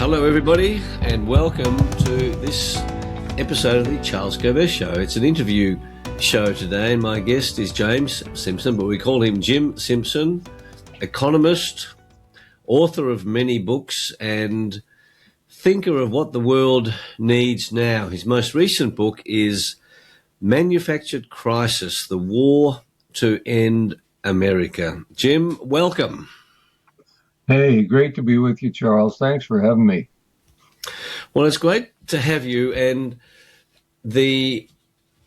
Hello everybody and welcome to this episode of the Charles Covert Show. It's an interview show today and my guest is James Simpson, but we call him Jim Simpson, economist, author of many books and thinker of what the world needs now. His most recent book is Manufactured Crisis, The War to End America. Jim, welcome. Hey, great to be with you, Charles. Thanks for having me. Well, it's great to have you, and the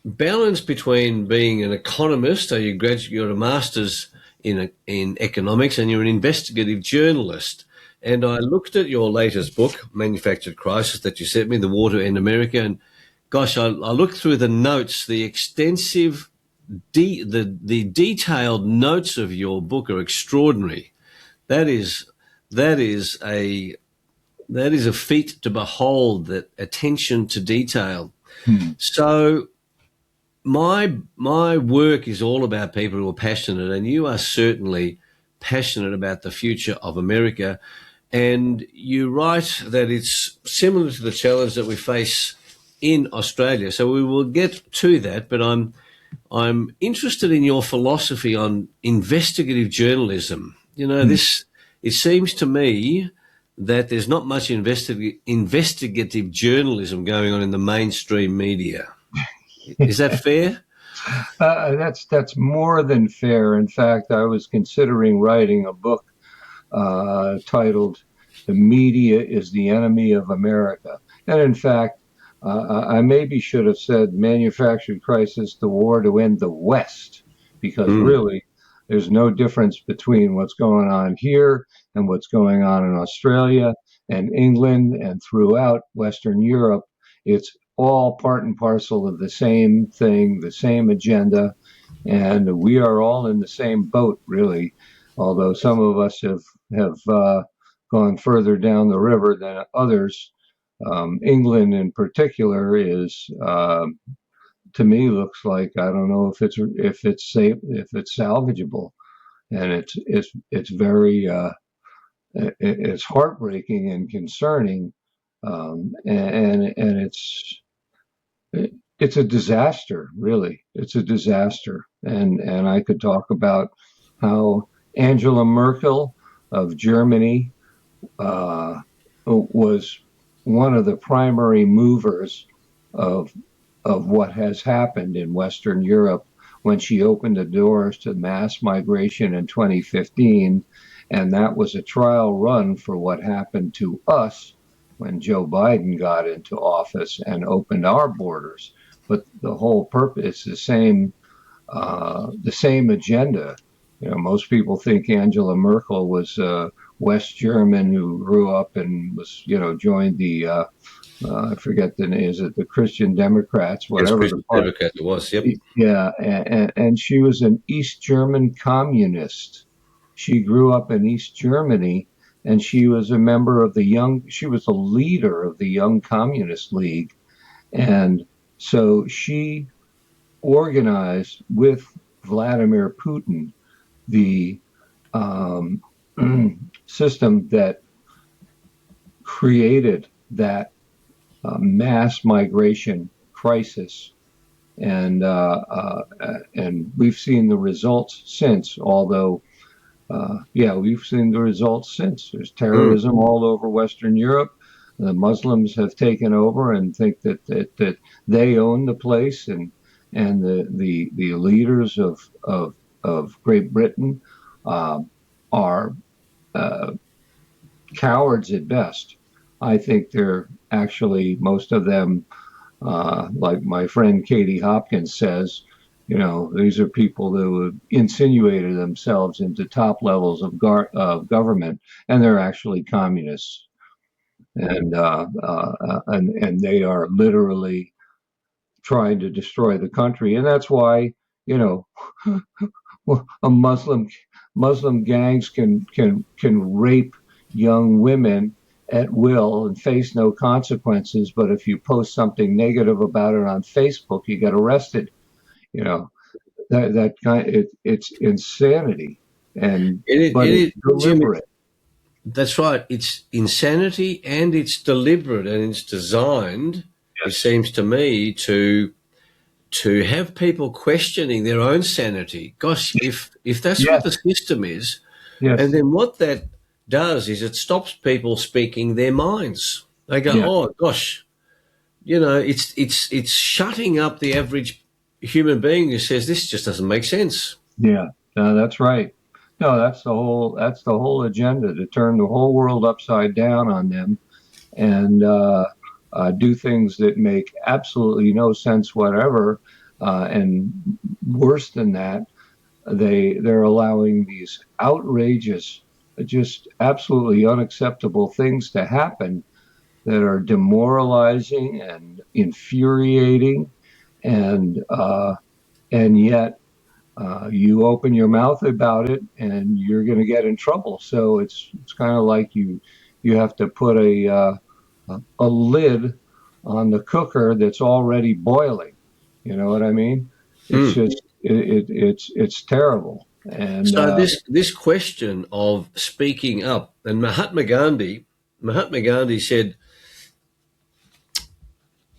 balance between being an economist, so you got a master's in economics, and you're an investigative journalist. And I looked at your latest book, Manufactured Crisis, that you sent me, The War to End America, and gosh, I looked through the notes, the extensive, the detailed notes of your book are extraordinary. That is a feat to behold, that attention to detail. So my work is all about people who are passionate, and you are certainly passionate about the future of America. And you write that it's similar to the challenge that we face in Australia. So we will get to that, but I'm interested in your philosophy on investigative journalism. You know, it seems to me that there's not much investigative journalism going on in the mainstream media. Is that fair? That's more than fair. In fact, I was considering writing a book titled "The Media is the Enemy of America," and in fact, I maybe should have said "Manufactured Crisis: The War to End the West," because really, there's no difference between what's going on here and what's going on in Australia and England and throughout Western Europe. It's all part and parcel of the same thing, the same agenda, and we are all in the same boat, really, although some of us have gone further down the river than others. England in particular is, to me, looks like, I don't know if it's safe, if it's salvageable, and it's very it's heartbreaking and concerning, and it's a disaster, really. It's a disaster, and I could talk about how Angela Merkel of Germany was one of the primary movers of what has happened in Western Europe when she opened the doors to mass migration in 2015. And that was a trial run for what happened to us when Joe Biden got into office and opened our borders. But the whole purpose is the same agenda. You know, most people think Angela Merkel was West German who grew up and was, joined the I forget the name. Is it the Christian Democrats? Whatever Christian Democrat it was. Yep. Yeah, and she was an East German communist. She grew up in East Germany, and she was a member of she was the leader of the Young Communist League. And so she organized with Vladimir Putin the system that created that mass migration crisis. And we've seen the results since, although we've seen the results since. There's terrorism all over Western Europe. The Muslims have taken over and think that they own the place, and the leaders of Great Britain are cowards at best. I think they're actually, most of them, like my friend Katie Hopkins says, these are people who have insinuated themselves into top levels of government, and they're actually communists, and they are literally trying to destroy the country, and that's why a Muslim gangs can rape young women at will and face no consequences, but if you post something negative about it on Facebook, you get arrested. It's insanity, and It is deliberate. That's right. It's insanity, and it's deliberate, and it's designed, it Yes. seems to me, to have people questioning their own sanity. Gosh, if that's what Yes. the system is, and Yes. then what that does is it stops people speaking their minds. They go, Yeah. "Oh gosh, it's shutting up the average human being who says this just doesn't make sense." Yeah. No, that's right. No, that's the whole agenda, to turn the whole world upside down on them, and do things that make absolutely no sense whatever. And worse than that, they're allowing these outrageous, just absolutely unacceptable things to happen that are demoralizing and infuriating, and yet you open your mouth about it and you're going to get in trouble. So it's kind of like you have to put a lid on the cooker that's already boiling. You know what I mean? It's Mm. just it's terrible. And So this question of speaking up, and Mahatma Gandhi said,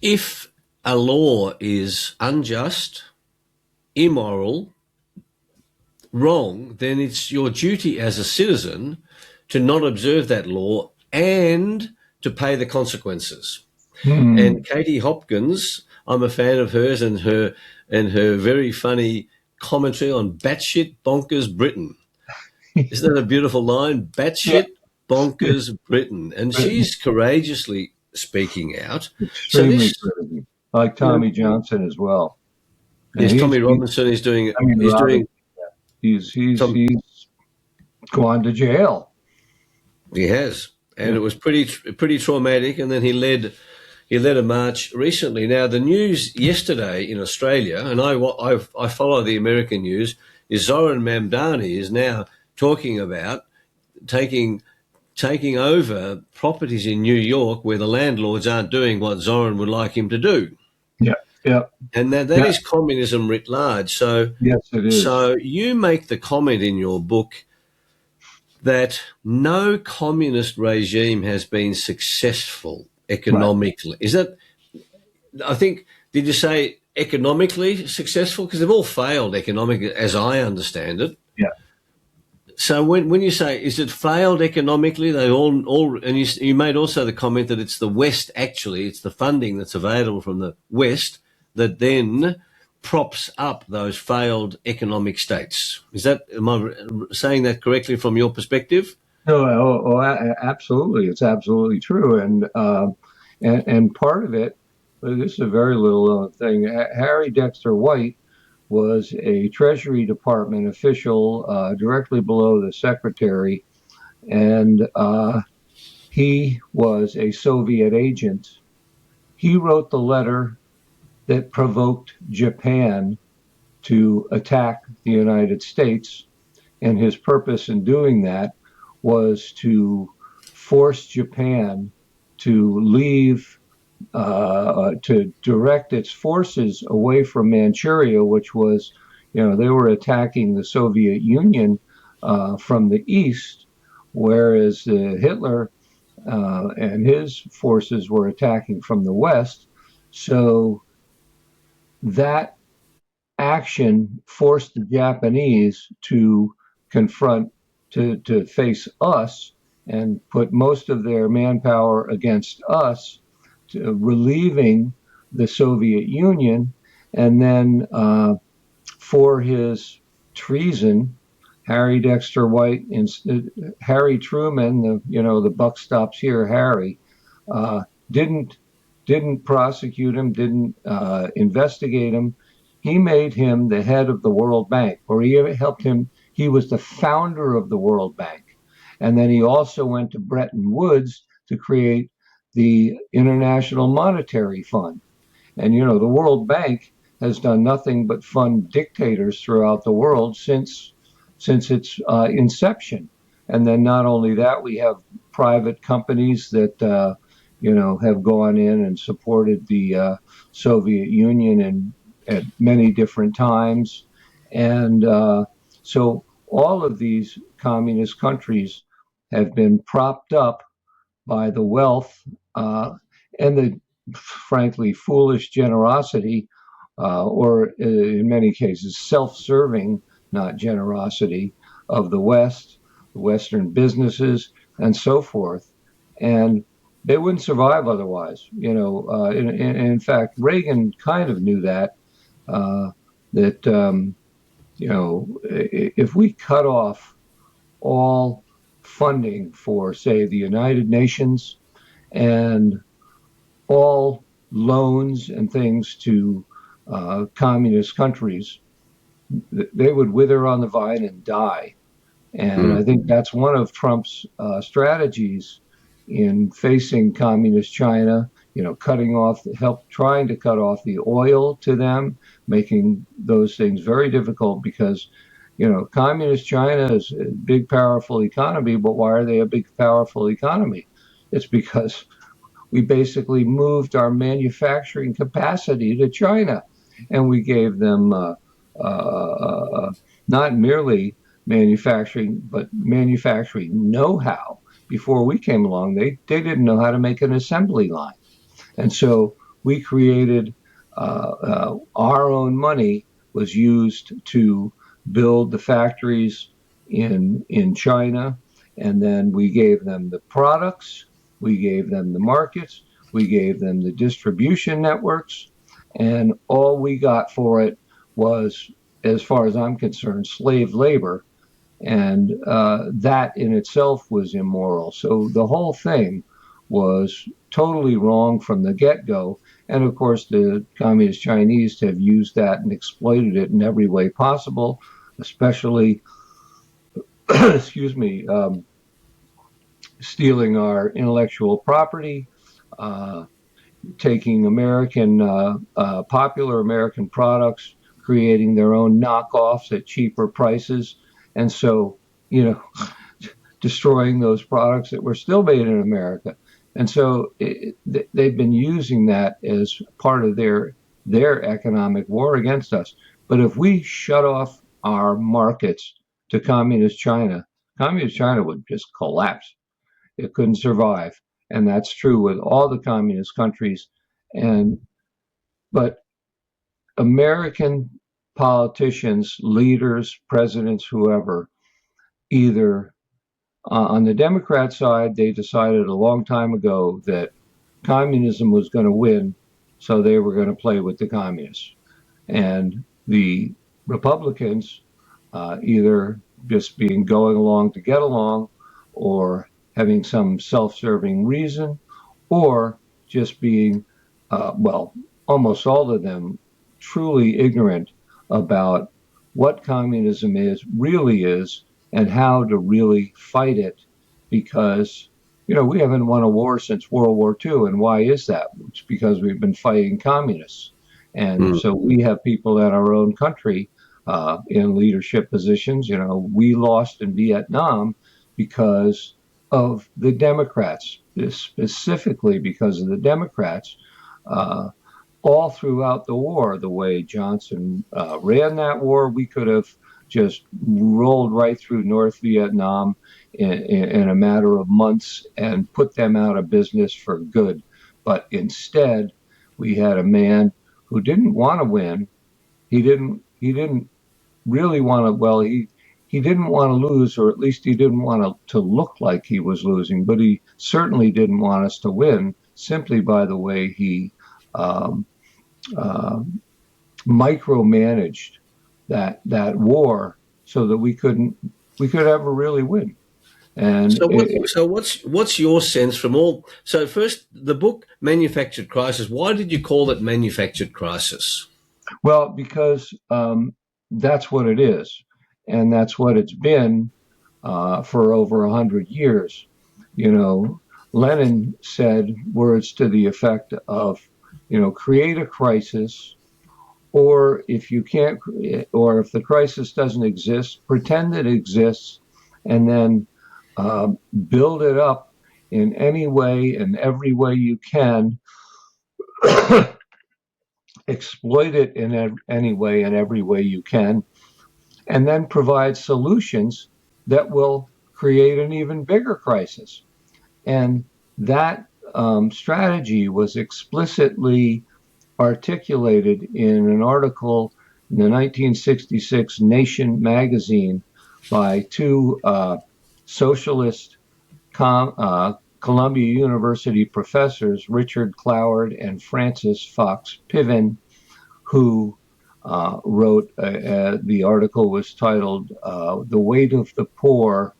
if a law is unjust, immoral, wrong, then it's your duty as a citizen to not observe that law and to pay the consequences. hmm, And Katie Hopkins, I'm a fan of hers, and her very funny commentary on batshit bonkers Britain. Isn't that a beautiful line? yeah, Batshit bonkers Britain. And she's courageously speaking out. So extremely this, crazy. Like you know, Tommy Johnson as well. And yes, Tommy Robinson is doing, I mean, is Robin, doing, Tom, he's gone to jail. he has. And Yeah, it was pretty traumatic. And then he led a march recently. Now, the news yesterday in Australia, and I follow the American news, is Zoran Mamdani is now talking about taking taking over properties in New York where the landlords aren't doing what Zoran would like him to do. yeah, yeah, And that yeah. is communism writ large. So, Yes, it is. so you make the comment in your book that no communist regime has been successful Right. economically. Is that, I think, did you say economically successful? Because they've all failed economically, as I understand it. Yeah. So when you say, is it failed economically? They all, and you made also the comment that it's the West, actually, it's the funding that's available from the West that then props up those failed economic states. Am I saying that correctly from your perspective? No, absolutely. It's absolutely true. And part of it, this is a very little known thing. Harry Dexter White was a Treasury Department official directly below the secretary, and he was a Soviet agent. He wrote the letter that provoked Japan to attack the United States, and his purpose in doing that was to force Japan to leave, to direct its forces away from Manchuria, which was, they were attacking the Soviet Union from the east, whereas Hitler and his forces were attacking from the west. So that action forced the Japanese to confront, to face us and put most of their manpower against us, relieving the Soviet Union. And then for his treason, Harry Dexter White, Harry Truman, the buck stops here, Harry, uh, didn't didn't prosecute him, didn't investigate him. He made him the head of the World Bank, or he helped him. He was the founder of the World Bank. And then he also went to Bretton Woods to create the International Monetary Fund. And, the World Bank has done nothing but fund dictators throughout the world since its inception. And then not only that, we have private companies that have gone in and supported the Soviet Union at many different times, and so all of these communist countries have been propped up by the wealth and the, frankly, foolish generosity, or in many cases, self-serving, not generosity, of the West, the Western businesses, and so forth. And they wouldn't survive otherwise. In fact, Reagan kind of knew that, uh, that, if we cut off all funding for, say, the United Nations and all loans and things to communist countries, they would wither on the vine and die. And I think that's one of Trump's strategies in facing communist China, trying to cut off the oil to them, making those things very difficult because, communist China is a big, powerful economy, but why are they a big, powerful economy? It's because we basically moved our manufacturing capacity to China, and we gave them not merely manufacturing, but manufacturing know-how. Before we came along, they didn't know how to make an assembly line. And so we created our own money was used to build the factories in China, and then we gave them the products, we gave them the markets, we gave them the distribution networks, and all we got for it was, as far as I'm concerned, slave labor, and that in itself was immoral. So the whole thing was totally wrong from the get-go. And of course, the communist Chinese have used that and exploited it in every way possible, especially, excuse me, stealing our intellectual property, taking popular American products, creating their own knockoffs at cheaper prices, and so, destroying those products that were still made in America. And so they've been using that as part of their economic war against us. But if we shut off our markets to communist China would just collapse. It couldn't survive. And that's true with all the communist countries. But American politicians, leaders, presidents, whoever, either on the Democrat side, they decided a long time ago that communism was going to win, so they were going to play with the communists. And the Republicans, either just going along to get along, or having some self-serving reason, or just being, almost all of them, truly ignorant about what communism really is, and how to really fight it, because we haven't won a war since World War II. And why is that? It's because we've been fighting communists. And so we have people in our own country in leadership positions. We lost in Vietnam because of the Democrats, specifically because of the Democrats. All throughout the war, the way Johnson ran that war, we could have just rolled right through North Vietnam in a matter of months and put them out of business for good. But instead, we had a man who didn't want to win. He didn't really want to. Well, he didn't want to lose, or at least he didn't want to look like he was losing. But he certainly didn't want us to win, simply by the way he micromanaged that war, so that we could ever really win. And so what's your sense from all? So first, the book Manufactured Crisis. Why did you call it Manufactured Crisis? Well, because that's what it is, and that's what it's been for over 100 years. Lenin said words to the effect of, create a crisis, or if you can't, or if the crisis doesn't exist, pretend it exists, and then build it up in any way and every way you can, exploit it in any way and every way you can, and then provide solutions that will create an even bigger crisis. And that strategy was explicitly articulated in an article in the 1966 Nation magazine by two socialist Columbia University professors, Richard Cloward and Francis Fox Piven, who wrote the article was titled The Weight of the Poor,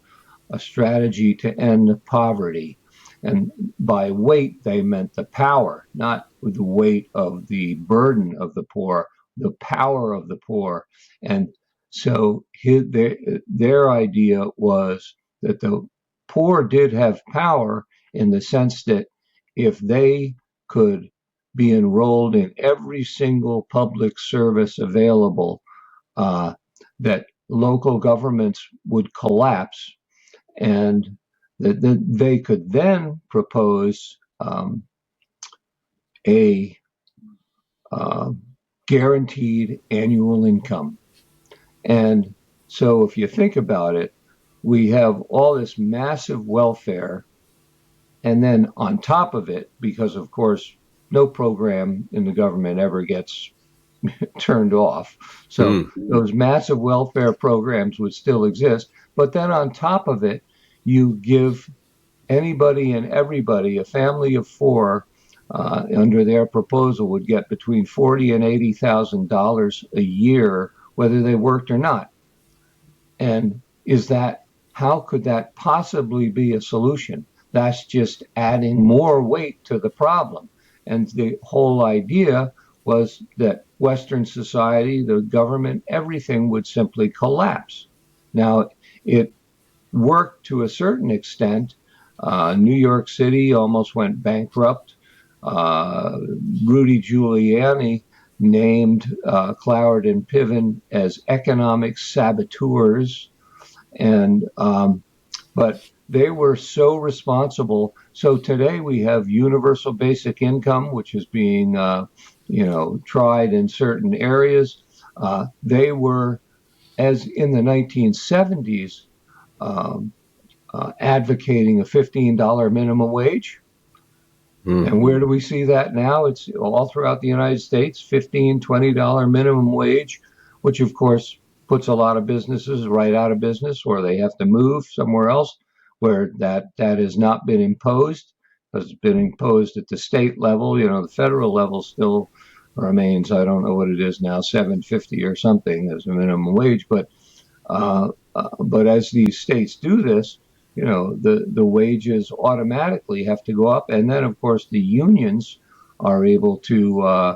a Strategy to End Poverty. And by weight, they meant the power, not the weight of the burden of the poor, the power of the poor. And so their idea was that the poor did have power in the sense that if they could be enrolled in every single public service available, that local governments would collapse, and that they could then propose a guaranteed annual income. And so if you think about it, we have all this massive welfare, and then on top of it, because of course no program in the government ever gets turned off, so those massive welfare programs would still exist, but then on top of it, you give anybody and everybody, a family of four, under their proposal, would get between $40,000 and $80,000 a year, whether they worked or not. And how could that possibly be a solution? That's just adding more weight to the problem. And the whole idea was that Western society, the government, everything would simply collapse. Now, it worked to a certain extent. New York City almost went bankrupt. Rudy Giuliani named Cloward and Piven as economic saboteurs, and but they were so responsible. So today we have universal basic income, which is being tried in certain areas. They were, as in the 1970s, advocating a $15 minimum wage. And where do we see that now? It's all throughout the United States, $15, $20 minimum wage, which of course puts a lot of businesses right out of business, or they have to move somewhere else where that has not been imposed. It's been imposed at the state level. The federal level still remains, I don't know what it is now, $7.50 or something as a minimum wage. But as these states do this, the wages automatically have to go up. And then, of course, the unions are able to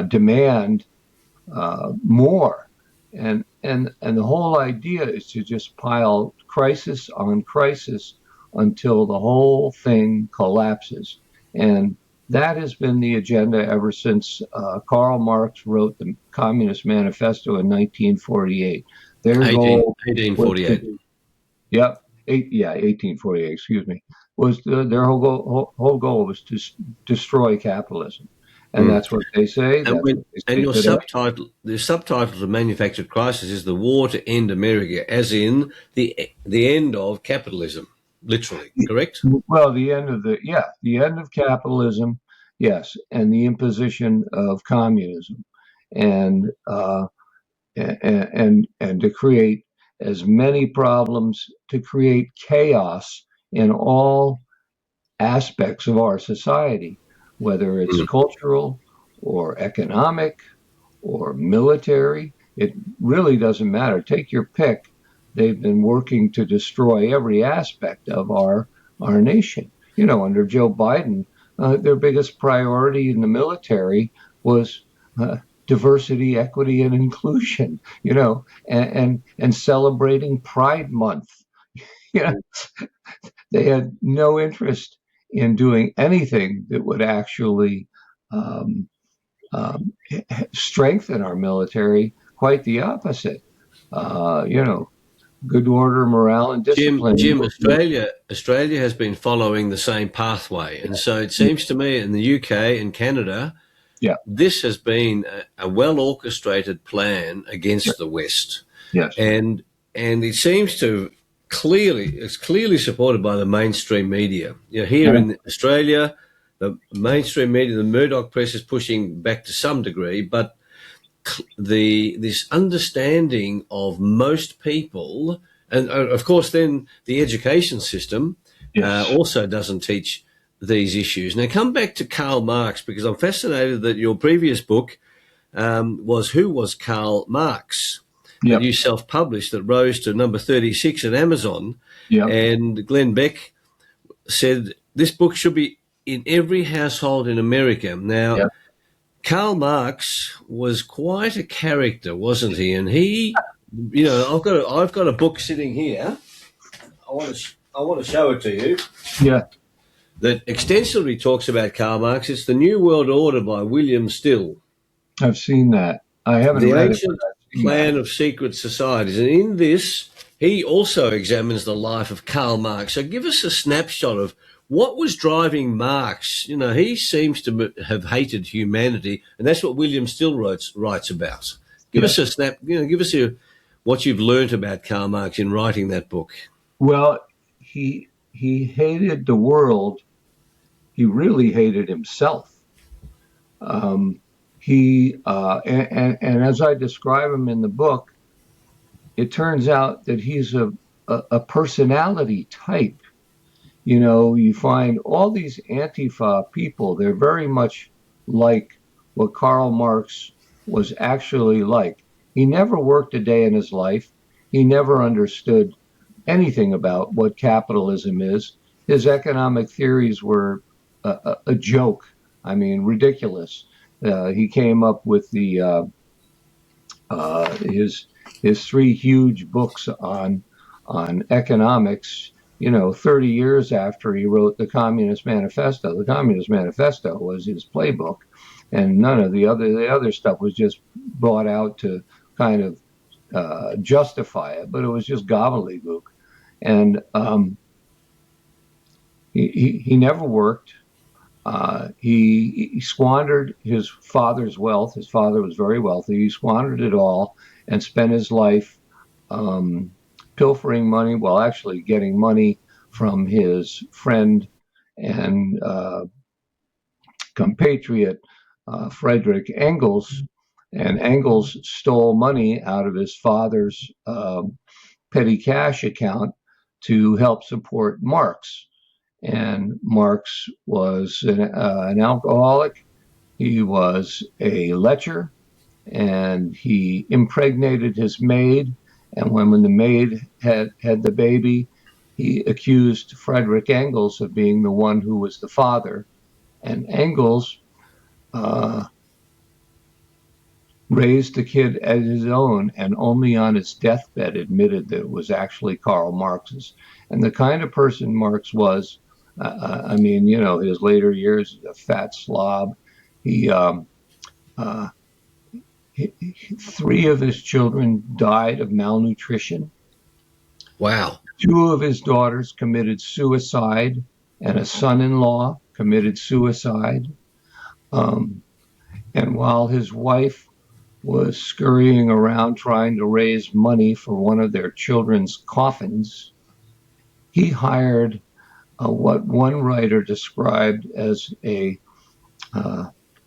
demand more. And the whole idea is to just pile crisis on crisis until the whole thing collapses. And that has been the agenda ever since Karl Marx wrote the Communist Manifesto in 1948. Their goal 1848. Yep. 1848, excuse me, was their whole goal was to destroy capitalism. And that's what they say. And your subtitle, the subtitle of Manufactured Crisis is The War to End America, as in the end of capitalism, literally, correct? Well, the end of capitalism, yes, and the imposition of communism, and to create as many problems, to create chaos in all aspects of our society, whether it's cultural or economic or military. It really doesn't matter. Take your pick. They've been working to destroy every aspect of our nation. Under Joe Biden, their biggest priority in the military was diversity, equity, and inclusion, and celebrating Pride Month. They had no interest in doing anything that would actually strengthen our military. Quite the opposite. Good order, morale, and discipline. Jim, Australia has been following the same pathway, and so it seems to me in the UK and Canada, this has been a well orchestrated plan against the West. Yes, and it seems to it's clearly supported by the mainstream media. You know, here Yeah. in Australia, the mainstream media, the Murdoch press is pushing back to some degree, but this understanding of most people, and of course, then the education system Yes. also doesn't teach these issues. Now, come back to Karl Marx, because I'm fascinated that your previous book was Who Was Karl Marx, that Yep. you self-published, that rose to number 36 at Amazon. Yep. And Glenn Beck said this book should be in every household in America. Now, Yep. Karl Marx was quite a character, wasn't he? And he, you know, I've got a book sitting here. I want to show it to you. Yeah. That extensively talks about Karl Marx. It's The New World Order by William Still. I've seen that. I haven't The read it, but Ancient I've seen that. Plan of Secret Societies. And in this, he also examines the life of Karl Marx. So give us a snapshot of what was driving Marx. You know, he seems to have hated humanity, and that's what William Still writes about. Give us Yes. a snap, you know, give us what you've learnt about Karl Marx in writing that book. Well, he hated the world. He really hated himself. Um, and as I describe him in the book, it turns out that he's a personality type. You know, you find all these Antifa people, they're very much like what Karl Marx was actually like. He never worked a day in his life. He never understood anything about what capitalism is. His economic theories were a joke. I mean, ridiculous. He came up with his three huge books on economics. You know, 30 years after he wrote the Communist Manifesto. The Communist Manifesto was his playbook, and none of the other stuff was just brought out to kind of justify it, but it was just gobbledygook. And he never worked. He squandered his father's wealth. His father was very wealthy. He squandered it all and spent his life pilfering money, well, actually getting money from his friend and compatriot Frederick Engels. And Engels stole money out of his father's petty cash account to help support Marx. And Marx was an alcoholic. He was a lecher, and he impregnated his maid. And when the maid had the baby, he accused Frederick Engels of being the one who was the father. And Engels uh, raised the kid as his own, and only on his deathbed admitted that it was actually Karl Marx's. And the kind of person Marx was, I mean, you know, his later years, a fat slob. He, uh, three of his children died of malnutrition. Wow. Two of his daughters committed suicide, and a son-in-law committed suicide. Um, and while his wife was scurrying around trying to raise money for one of their children's coffins, he hired what one writer described as a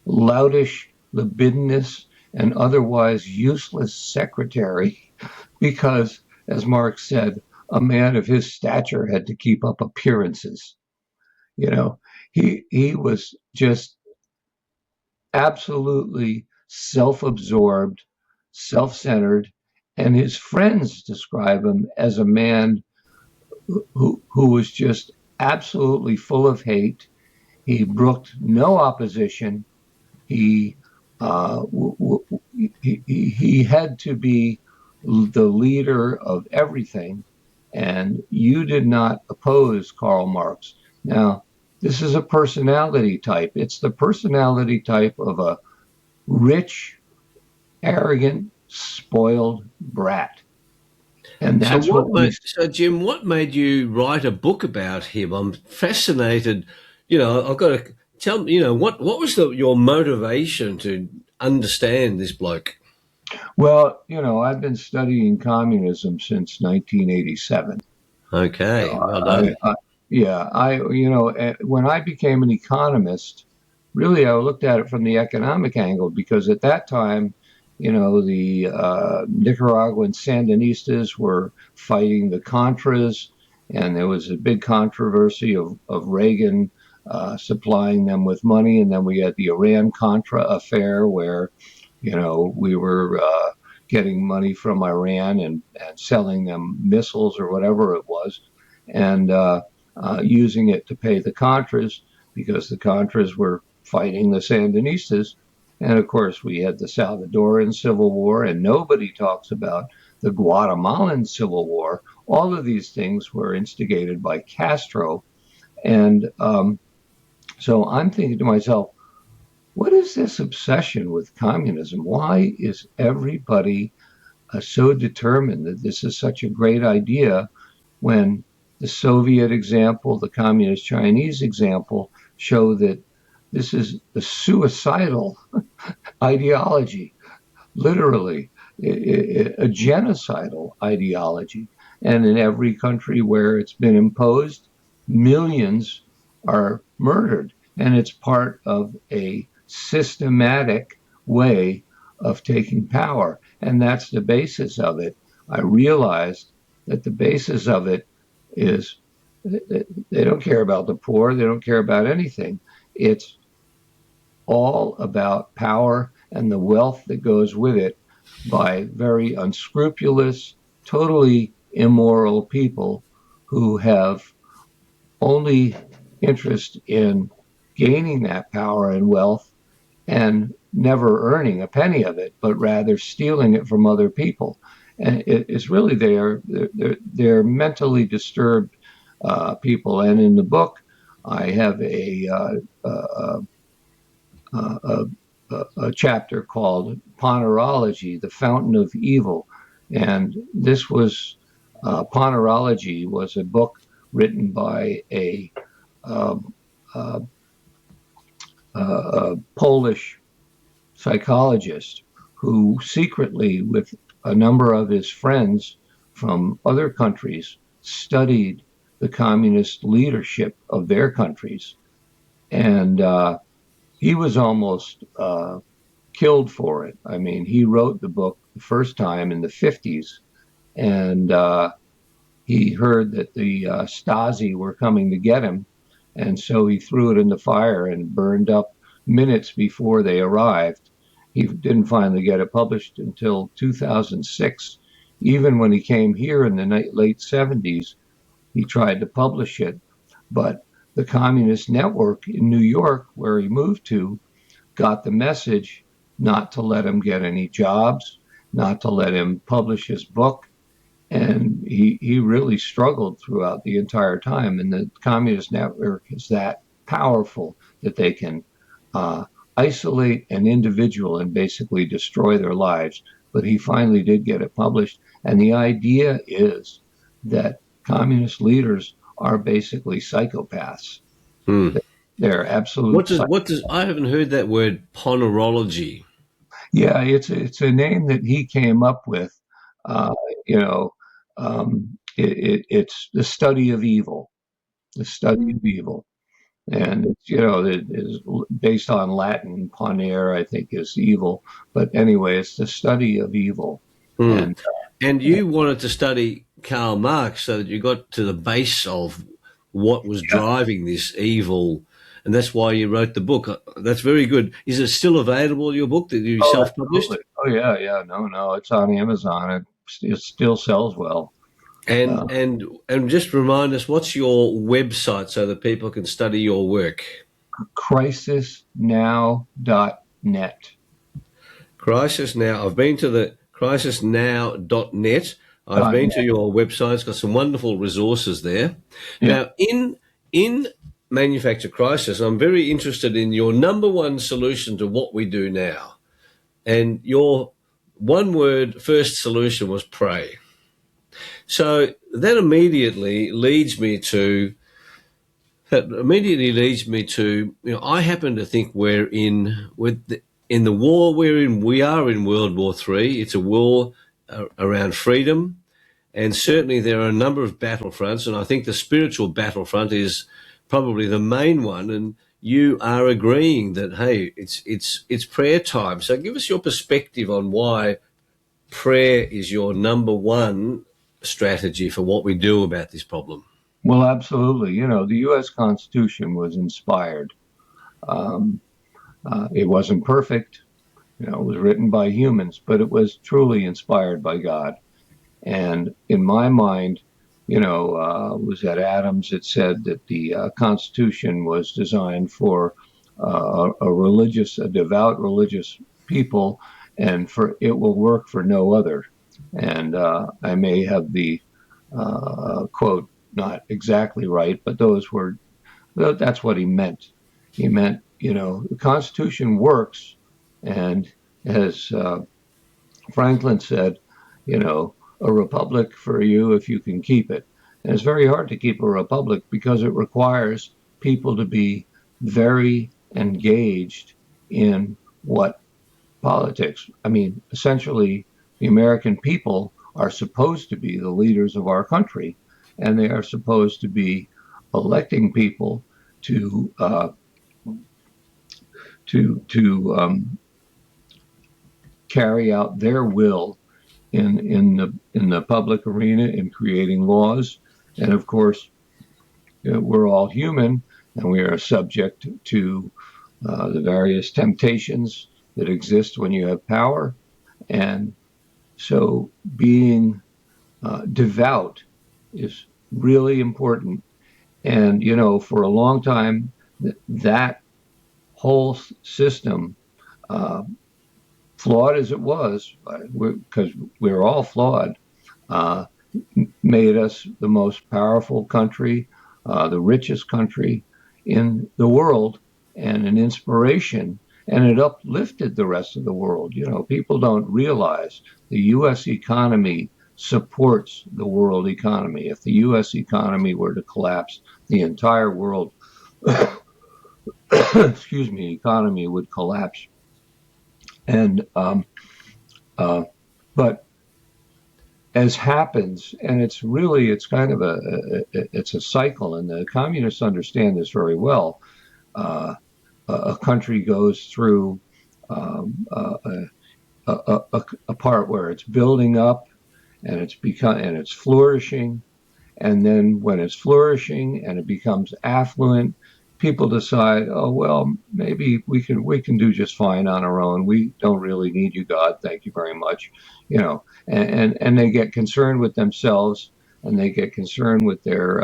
loutish, libidinous, and otherwise useless secretary because, as Marx said, a man of his stature had to keep up appearances. You know, he was just absolutely self-absorbed, self-centered, and his friends describe him as a man who was just absolutely full of hate. He brooked no opposition. He he had to be the leader of everything, and you did not oppose Karl Marx. Now, this is a personality type. It's the personality type of a rich, arrogant, spoiled brat. And that's what we. So Jim, what made you write a book about him? I'm fascinated. You know, I've got to tell you know what was your motivation to understand this bloke? Well, you know, I've been studying communism since 1987. Okay, well done. Yeah, when I became an economist, really I looked at it from the economic angle because at that time, the Nicaraguan Sandinistas were fighting the Contras, and there was a big controversy of Reagan supplying them with money, and then we had the Iran-Contra affair where, we were getting money from Iran and selling them missiles or whatever it was, and using it to pay the Contras because the Contras were fighting the Sandinistas. And of course, we had the Salvadoran Civil War, and nobody talks about the Guatemalan Civil War. All of these things were instigated by Castro. And so I'm thinking to myself, what is this obsession with communism? Why is everybody so determined that this is such a great idea when the Soviet example, the communist Chinese example show that this is a suicidal ideology, literally a genocidal ideology. And in every country where it's been imposed, millions are murdered. And it's part of a systematic way of taking power. And that's the basis of it. I realized that the basis of it is they don't care about the poor, they don't care about anything. It's all about power and the wealth that goes with it by very unscrupulous, totally immoral people who have only interest in gaining that power and wealth and never earning a penny of it, but rather stealing it from other people. And it's really they're mentally disturbed people. And in the book, I have a chapter called Ponerology, the Fountain of Evil. And this was Ponerology was a book written by um, uh, a Polish psychologist who secretly, with a number of his friends from other countries, studied the communist leadership of their countries. And he was almost killed for it. I mean, he wrote the book the first time in the 50s, and he heard that the Stasi were coming to get him, and so he threw it in the fire and burned up minutes before they arrived. He didn't finally get it published until 2006. Even when he came here in the late 70s, he tried to publish it, but the Communist Network in New York, where he moved to, got the message not to let him get any jobs, not to let him publish his book. And he really struggled throughout the entire time. And the Communist Network is that powerful that they can isolate an individual and basically destroy their lives. But he finally did get it published. And the idea is that communist leaders are basically psychopaths. Hmm. They're absolute. What does I haven't heard that word ponerology. Yeah, it's a name that he came up with. Uh, you know, it's the study of evil, the study of evil, and it is based on Latin. Ponere, I think, is evil, but anyway, it's the study of evil, Hmm. and And you wanted to study Karl Marx so that you got to the base of what was yeah, driving this evil, and that's why you wrote the book. That's very good. Is it still available, your book that you oh, self-published? absolutely, oh yeah, yeah, no, it's on Amazon. It still sells well. And Uh, and and just remind us, what's your website so that people can study your work? crisisnow.net. Crisis Now. I've been to the crisisnow.net. I've Dot been to net. your website. It's got some wonderful resources there. Yeah. Now, in manufacture crisis, I'm very interested in your number one solution to what we do now. And your one word first solution was pray. So that immediately leads me to, I happen to think in the war we're in. We are in World War III. It's a war around freedom, And certainly there are a number of battlefronts, and I think the spiritual battlefront is probably the main one. And you are agreeing that, hey, it's prayer time. So give us your perspective on why prayer is your number one strategy for what we do about this problem. Well, absolutely. You know, the U.S. Constitution was inspired. Um, it wasn't perfect. You know, it was written by humans, but it was truly inspired by God. And in my mind, you know, was at Adams, it said that the Constitution was designed for a devout religious people, and for it will work for no other. And I may have the quote not exactly right, but that's what he meant. He meant, you know, the Constitution works, and as Franklin said, you know, a republic for you if you can keep it. And it's very hard to keep a republic because it requires people to be very engaged in what politics. I mean, essentially, the American people are supposed to be the leaders of our country, and they are supposed to be electing people to to carry out their will in the public arena in creating laws. And of course, you know, we're all human, and we are subject to the various temptations that exist when you have power. And so being devout is really important. And, you know, for a long time, that whole system, uh, flawed as it was, because we're all flawed, uh, made us the most powerful country, the richest country in the world, and an inspiration. And it uplifted the rest of the world. You know, people don't realize the U.S. economy supports the world economy. If the U.S. economy were to collapse, the entire world, excuse me, economy would collapse. And uh, but as happens, and it's kind of it's a cycle, and the communists understand this very well. Uh, a country goes through um, a part where it's building up and it's flourishing, and then when it's flourishing and it becomes affluent, people decide, oh well, maybe we can do just fine on our own. We don't really need you, God. Thank you very much. You know, and they get concerned with themselves, and they get concerned with their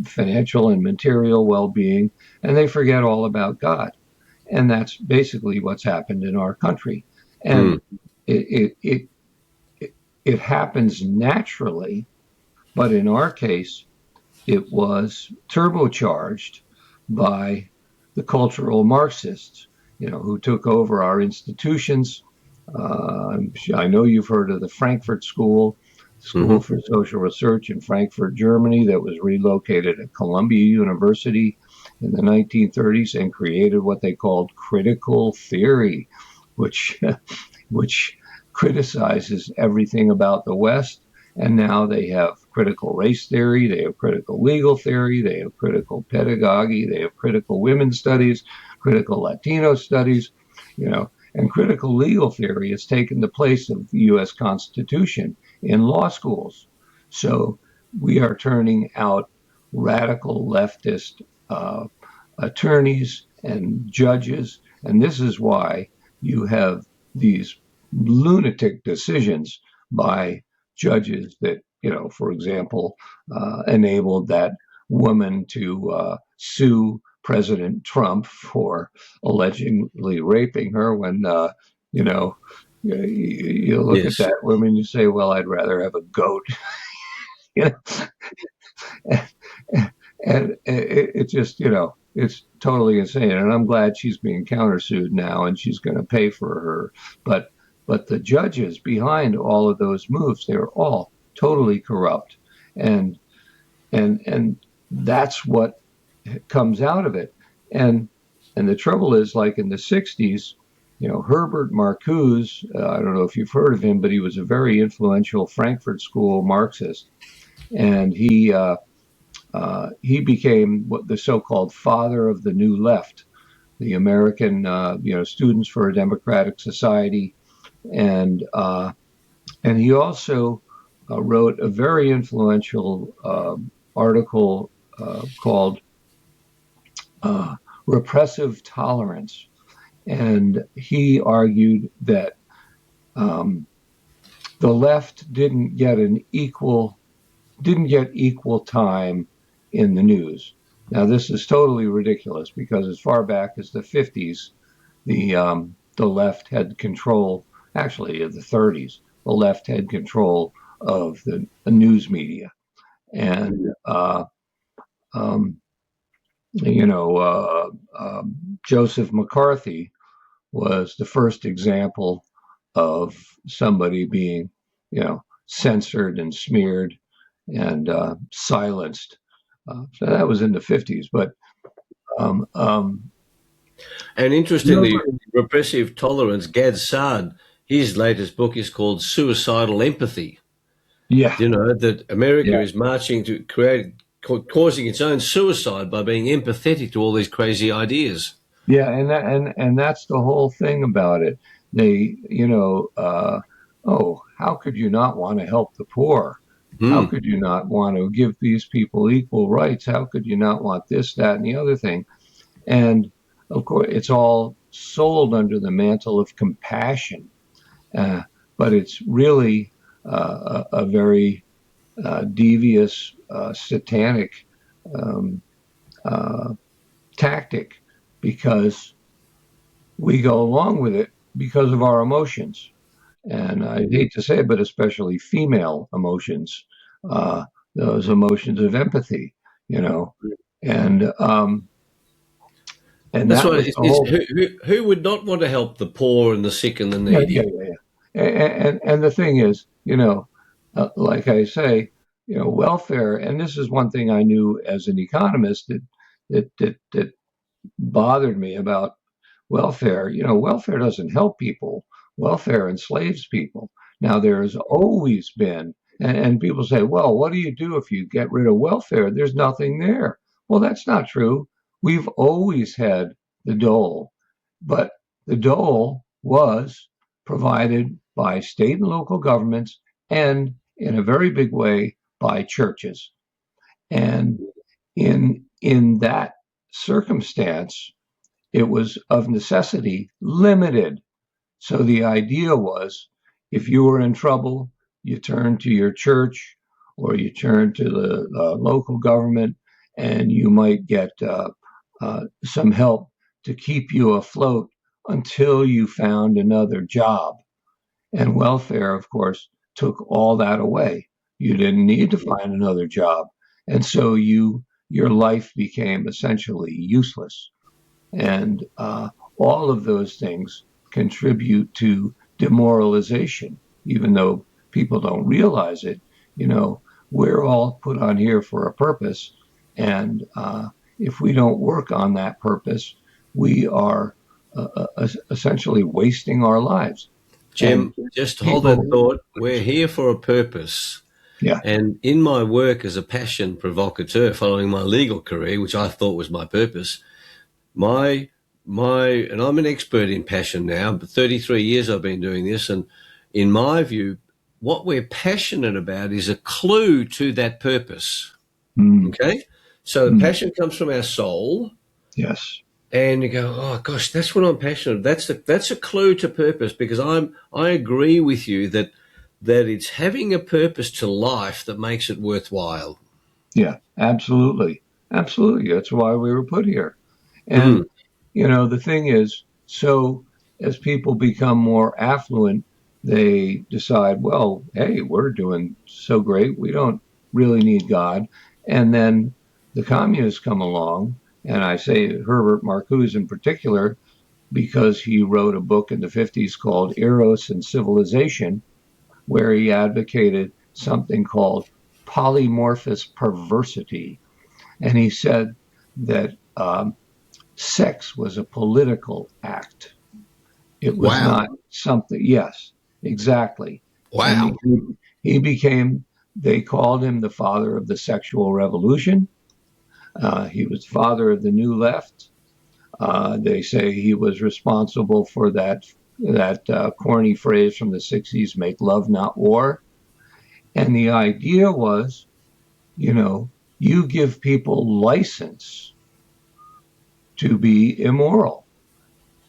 financial and material well-being, and they forget all about God. And that's basically what's happened in our country. And Mm. it it it, it happens naturally, but in our case, it was turbocharged by the cultural Marxists, you know, who took over our institutions. I know you've heard of the Frankfurt School, School Hmm. for Social Research in Frankfurt, Germany, that was relocated at Columbia University in the 1930s and created what they called critical theory, which which criticizes everything about the West. And now they have critical race theory, they have critical legal theory, they have critical pedagogy, they have critical women's studies, critical Latino studies, you know, and critical legal theory has taken the place of the US Constitution in law schools. So we are turning out radical leftist attorneys and judges. And this is why you have these lunatic decisions by judges that, you know, for example, enabled that woman to sue President Trump for allegedly raping her when, you know, you look at Yes. that woman and you say, well, I'd rather have a goat. You know? And it just, you know, it's totally insane. And I'm glad she's being countersued now, and she's going to pay for her. But the judges behind all of those moves, they're all totally corrupt, and and that's what comes out of it. And and the trouble is, like in the '60s, Herbert Marcuse, I don't know if you've heard of him, but he was a very influential Frankfurt School Marxist, and he became what the so-called father of the New Left, the American, Students for a Democratic Society, and he also wrote a very influential article called "Repressive Tolerance," and he argued that um, the left didn't get equal time in the news. Now, this is totally ridiculous because as far back as the 50s, the left had control, actually, of the 30s, the left had control of the news media. And, um, you know, Joseph McCarthy was the first example of somebody being, censored and smeared and silenced. So that was in the 50s. But um, um, And interestingly, repressive tolerance, Gad Saad, his latest book is called Suicidal Empathy. yeah, That America yeah, is marching to causing its own suicide by being empathetic to all these crazy ideas. yeah, and that's the whole thing about it. They, oh, how could you not want to help the poor? How Mm. could you not want to give these people equal rights? How could you not want this, that, and the other thing? And of course, it's all sold under the mantle of compassion, uh, but it's really a very devious, satanic um, uh, tactic because we go along with it because of our emotions. And I hate to say it, but especially female emotions, uh, those emotions of empathy, you know, and um, and That's that why was the it's whole. who would not want to help the poor and the sick and the Yeah, yeah, needy? yeah, yeah. And the thing is, like I say, welfare. And this is one thing I knew as an economist that bothered me about welfare. Welfare doesn't help people. Welfare enslaves people. Now, there's always been, and people say, well, what do you do if you get rid of welfare? There's nothing there. Well, that's not true. We've always had the dole, but the dole was provided by state and local governments and in a very big way by churches. And in that circumstance, it was of necessity limited. So the idea was if you were in trouble, you turned to your church or you turned to the local government and you might get some help to keep you afloat until you found another job. And welfare, of course, took all that away. You didn't need to find another job. And so your life became essentially useless. And all of those things contribute to demoralization, even though people don't realize it. You know, we're all put on here for a purpose. And if we don't work on that purpose, we are essentially wasting our lives. And Jim, just hold that people, thought. We're here for a purpose. yeah, And in my work as a passion provocateur, following my legal career, which I thought was my purpose, my and I'm an expert in passion now, but 33 years I've been doing this, and in my view, what we're passionate about is a clue to that purpose. mm, Okay? So the mm, passion comes from our soul, yes, and you go, oh gosh, that's what I'm passionate. That's a clue to purpose because I agree with you that it's having a purpose to life that makes it worthwhile. yeah, absolutely, absolutely. That's why we were put here. Mm. And the thing is, so as people become more affluent, they decide, well, hey, we're doing so great. We don't really need God. And then the communists come along, and I say Herbert Marcuse in particular, because he wrote a book in the 50s called Eros and Civilization, where he advocated something called polymorphous perversity. And he said that sex was a political act. It was Wow. not something. Yes, exactly. And Wow. he became. They called him the father of the sexual revolution. He was father of the new left. They say he was responsible for that corny phrase from the '60s, "Make love, not war." And the idea was, you know, you give people license to be immoral,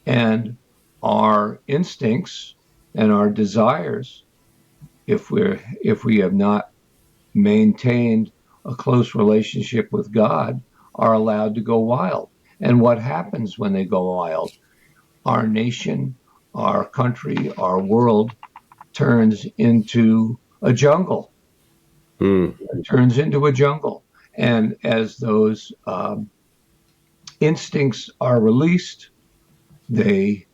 and our instincts and our desires, if we have not maintained a close relationship with God, are allowed to go wild. And what happens when they go wild? Our nation, our country, our world turns into a jungle. Mm. It turns into a jungle. And as those instincts are released, they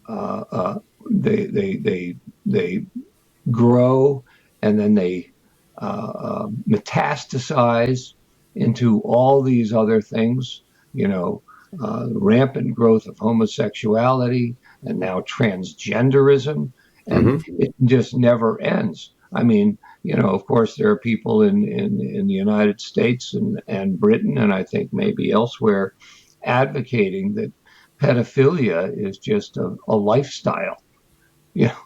uh, uh, they grow, and then they metastasize into all these other things. Rampant growth of homosexuality, and now transgenderism, and Hmm. it just never ends. I mean, of course, there are people in the United States and Britain, and I think maybe elsewhere, advocating that pedophilia is just a lifestyle. You know,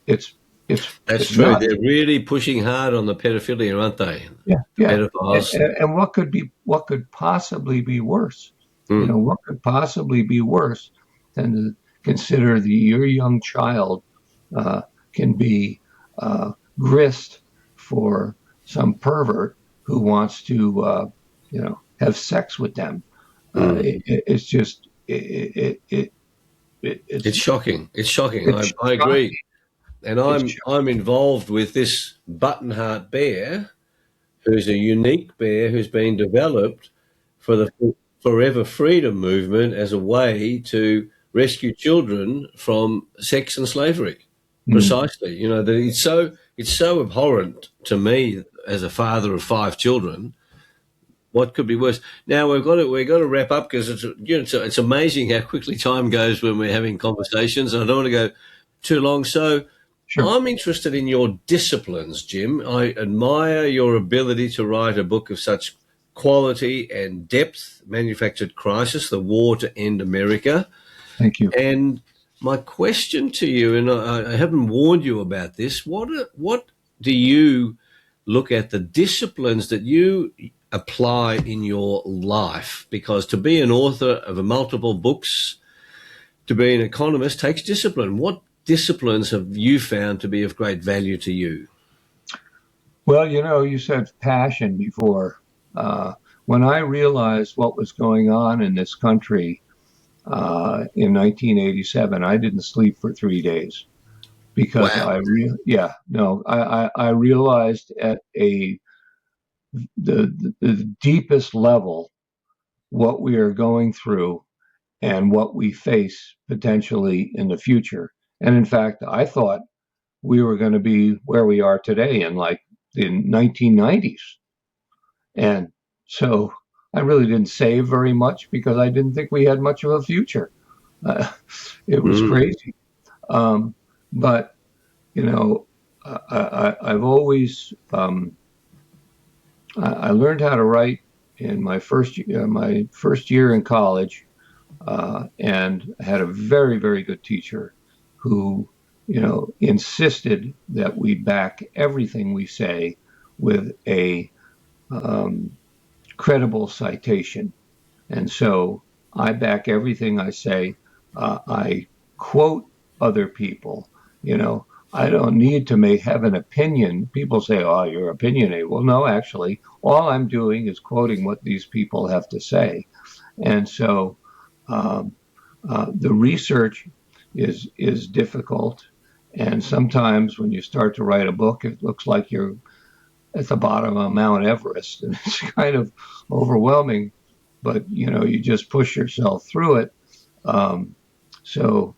it's it's That's it's true. not. They're really pushing hard on the pedophilia, aren't they? Yeah, The yeah. pedophiles. And what could possibly be worse? Mm. What could possibly be worse than to consider your young child uh, can be grist for some pervert who wants to, have sex with them. Mm. It's just It's shocking. It's shocking. it's I agree. shocking. And It's I'm involved with this button heart bear, who's a unique bear who's been developed for the Forever Freedom movement as a way to rescue children from sex and slavery. mm, Precisely. That it's so abhorrent to me as a father of 5 children. What could be worse? Now we've got to wrap up, because it's amazing how quickly time goes when we're having conversations. And I don't want to go too long. So sure. I'm interested in your disciplines, Jim. I admire your ability to write a book of such quality and depth. Manufactured Crisis: The War to End America. Thank you. And my question to you, and I haven't warned you about this, what do you look at the disciplines that you apply in your life? Because to be an author of multiple books, to be an economist, takes discipline. What disciplines have you found to be of great value to you? Well, you said passion before. When I realized what was going on in this country in 1987, I didn't sleep for 3 days because Wow. yeah, no, I realized at the deepest level what we are going through and what we face potentially in the future. And in fact, I thought we were going to be where we are today in like the 1990s. And so I really didn't save very much because I didn't think we had much of a future. Uh, it was Mm. crazy. Um, but, you know, I've always, I learned how to write in my first year in college, and had a very, very good teacher who, insisted that we back everything we say with a um, credible citation. And so I back everything I say. I quote other people. You know, I don't need to have an opinion. People say, "Oh, you're opinionated." Well, no, actually, all I'm doing is quoting what these people have to say. And so um, the research is difficult. And sometimes when you start to write a book, it looks like you're at the bottom of Mount Everest, and it's kind of overwhelming. But you just push yourself through it. Um, so,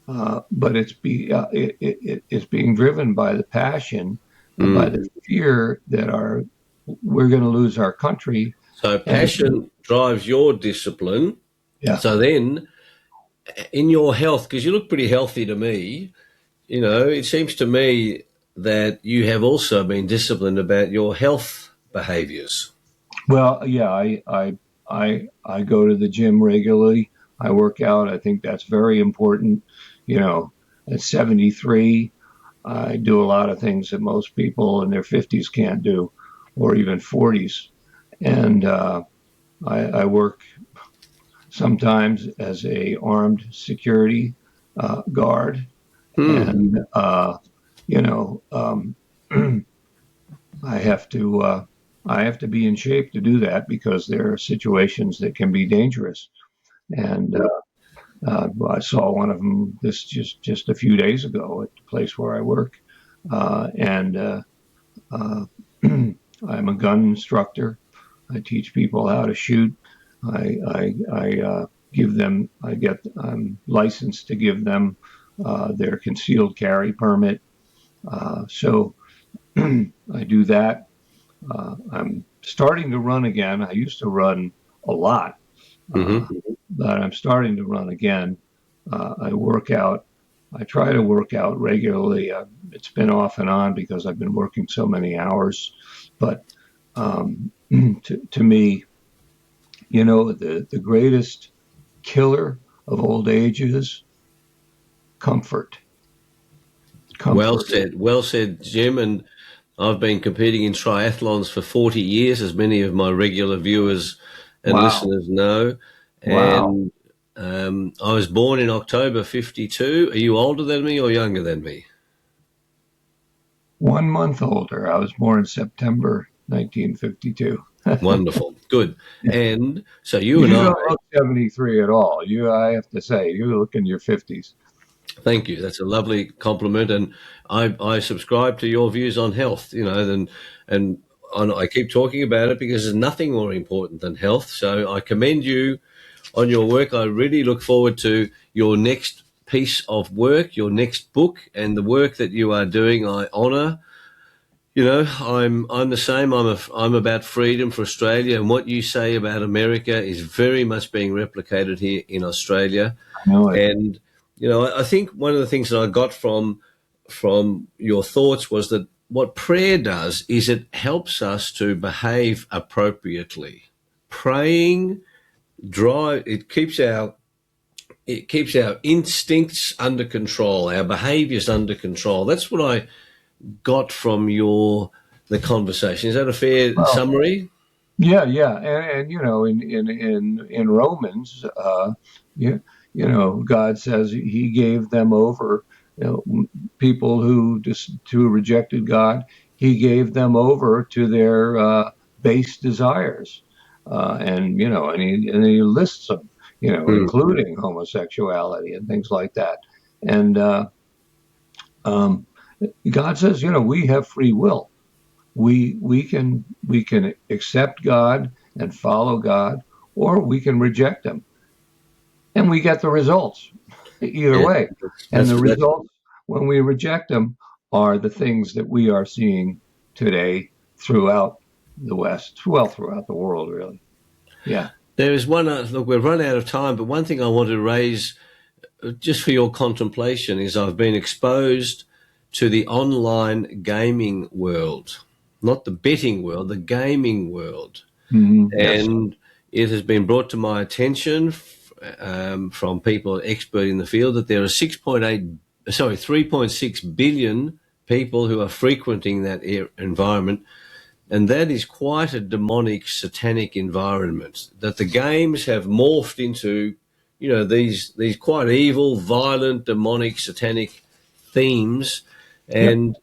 but it's being driven by the passion and by Mm. the fear that we're going to lose our country. So And passion drives your discipline. yeah, So then, in your health, because you look pretty healthy to me, it seems to me that you have also been disciplined about your health behaviors. Well, yeah, I go to the gym regularly. I work out. I think that's very important. You know, at 73, I do a lot of things that most people in their 50s can't do, or even 40s. And I work sometimes as a armed security guard, Hmm. and you know, I have to I have to be in shape to do that because there are situations that can be dangerous. And I saw one of them this just a few days ago at the place where I work, and uh, I'm a gun instructor. I teach people how to shoot. I give them. I'm licensed to give them their concealed carry permit. So I do that. I'm starting to run again. I used to run a lot, uh, Mm-hmm. but I'm starting to run again. I work out. I try to work out regularly. It's been off and on because I've been working so many hours. But to me, the greatest killer of old age is comfort. Well Comfort. said. Well said, Jim. And I've been competing in triathlons for 40 years, as many of my regular viewers and Wow. listeners know. Wow. And I was born in October 52. Are you older than me or younger than me? 1 month older. I was born in September 1952. Wonderful. Good. And so you and You I, don't look 73 at all. I have to say, you look in your 50s. thank you. That's a lovely compliment. And I subscribe to your views on health, and I keep talking about it because there's nothing more important than health. So I commend you on your work. I really look forward to your next piece of work, your next book, and the work that you are doing. I honour. I'm the same. I'm about freedom for Australia, and what you say about America is very much being replicated here in Australia. I know it. And I think one of the things that I got from your thoughts was that what prayer does is it helps us to behave appropriately. Praying drive it keeps our instincts under control, our behaviours under control. That's what I got from the conversation. Is that a fair Well, summary? yeah, yeah, and in Romans, God says He gave them over. People who rejected God, He gave them over to their base desires, and He lists them, Mm. including homosexuality and things like that. And um, God says, we have free will. We can accept God and follow God, or we can reject Him, and we get the results either Yeah, way. And that's the that's results when we reject Him are the things that we are seeing today throughout the West, well, throughout the world, really. Yeah. there is one. Look, we've run out of time, but one thing I want to raise just for your contemplation is I've been exposed to the online gaming world, not the betting world, the gaming world. Yes. And it has been brought to my attention from people expert in the field that there are 3.6 billion people who are frequenting that environment. And that is quite a demonic, satanic environment that the games have morphed into, these quite evil, violent, demonic, satanic themes. Yep.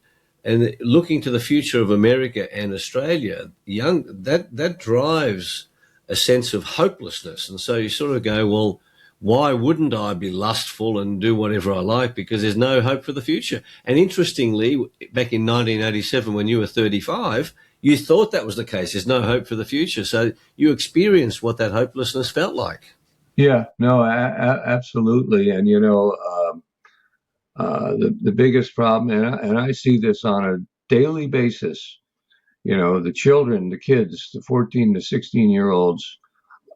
And looking to the future of America and Australia, that drives a sense of hopelessness. And so you sort of go, well, why wouldn't I be lustful and do whatever I like? Because there's no hope for the future. And interestingly, back in 1987, when you were 35, you thought that was the case. There's no hope for the future. So you experienced what that hopelessness felt like. Yeah. No. Absolutely. And the biggest problem, and I see this on a daily basis. The children, the kids, the 14 to 16-year-olds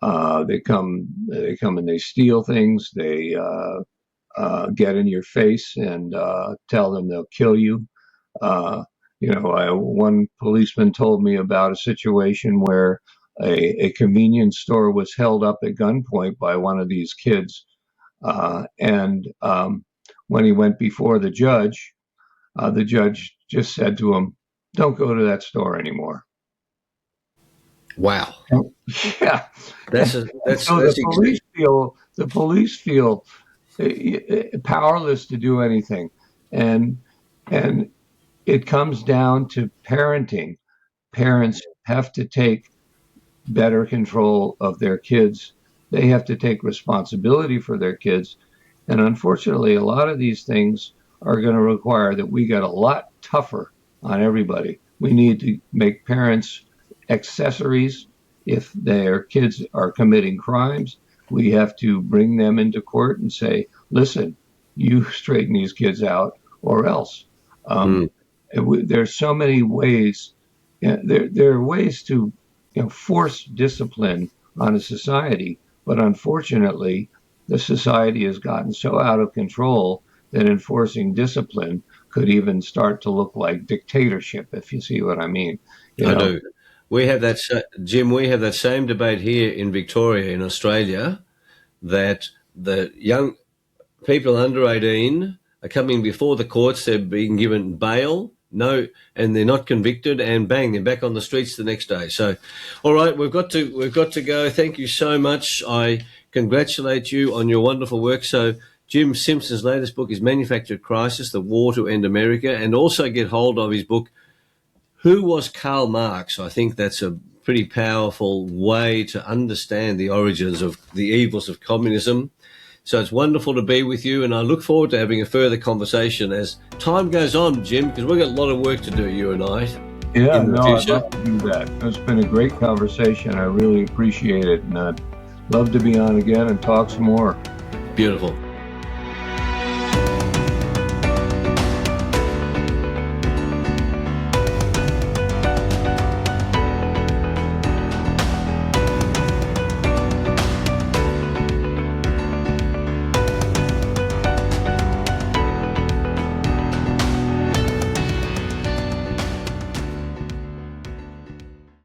They come and they steal things. They get in your face and tell them they'll kill you. Uh, one policeman told me about a situation where a convenience store was held up at gunpoint by one of these kids. And when he went before the judge just said to him, "Don't go to that store anymore." Wow. Yeah. So the police feel powerless to do anything, and it comes down to parenting. Parents have to take better control of their kids. They have to take responsibility for their kids. And unfortunately, a lot of these things are going to require that we get a lot tougher on everybody. We need to make parents accessories if their kids are committing crimes. We have to bring them into court and say, listen, you straighten these kids out or else. There's so many ways. There are ways to force discipline on a society, but unfortunately, the society has gotten so out of control that enforcing discipline could even start to look like dictatorship, if you see what I mean. I do. We have that, Jim, we have that same debate here in Victoria, in Australia, that the young people under 18 are coming before the courts, they're being given bail, and they're not convicted, and bang, they're back on the streets the next day. So, all right, we've got to go. Thank you so much. I congratulate you on your wonderful work. So, Jim Simpson's latest book is Manufactured Crisis, The War to End America, and also get hold of his book, Who Was Karl Marx? I think that's a pretty powerful way to understand the origins of the evils of communism. So it's wonderful to be with you, and I look forward to having a further conversation as time goes on, Jim, because we've got a lot of work to do, you and I. Yeah, no, I'd love to do that. It's been a great conversation. I really appreciate it, and I'd love to be on again and talk some more. Beautiful.